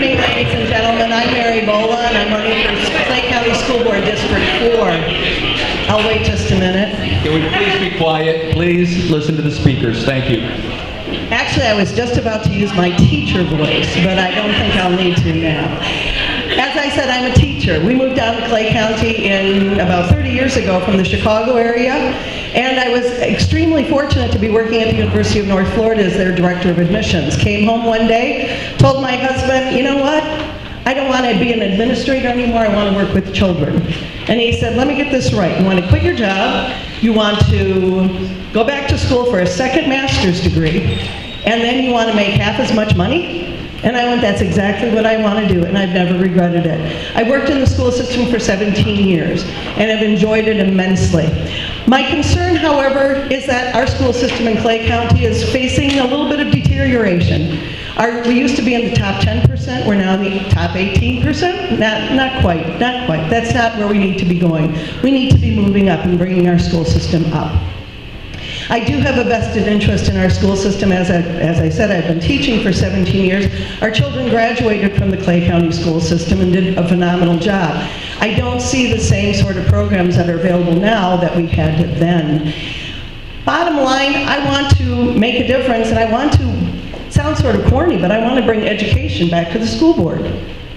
evening, ladies and gentlemen. I'm Mary Bola, and I'm running for Clay County School Board District 4. I'll wait just a minute. Can we please be quiet? Please listen to the speakers. Thank you. Actually, I was just about to use my teacher voice, but I don't think I'll need to now. As I said, I'm a teacher. We moved down to Clay County about 30 years ago from the Chicago area, and I was extremely fortunate to be working at the University of North Florida as their director of admissions. Came home one day, told my husband, you know what? I don't want to be an administrator anymore, I want to work with children. And he said, let me get this right. You want to quit your job, you want to go back to school for a second master's degree, and then you want to make half as much money? And I went, that's exactly what I want to do, and I've never regretted it. I worked in the school system for 17 years, and have enjoyed it immensely. My concern, however, is that our school system in Clay County is facing a little bit of deterioration. We used to be in the top 10%, we're now in the top 18%? Not quite. That's not where we need to be going. We need to be moving up and bringing our school system up. I do have a vested interest in our school system. As I said, I've been teaching for 17 years. Our children graduated from the Clay County school system and did a phenomenal job. I don't see the same sort of programs that are available now that we had then. Bottom line, I want to make a difference, and I want to, sound sort of corny, but I want to bring education back to the school board.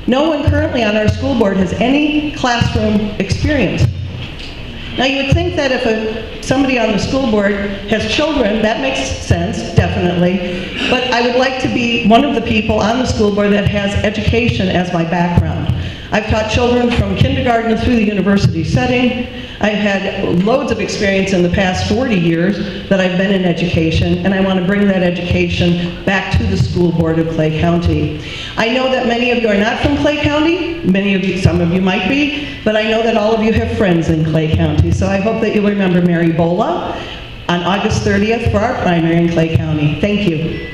No one currently on our school board has any classroom experience. Now, you would think that if somebody on the school board has children, that makes sense, definitely. But I would like to be one of the people on the school board that has education as my background. I've taught children from kindergarten through the university setting. I've had loads of experience in the past 40 years that I've been in education, and I want to bring that education back to the school board of Clay County. I know that many of you are not from Clay County. Some of you might be, but I know that all of you have friends in Clay County. So I hope that you'll remember Mary Bola on August 30th for our primary in Clay County. Thank you.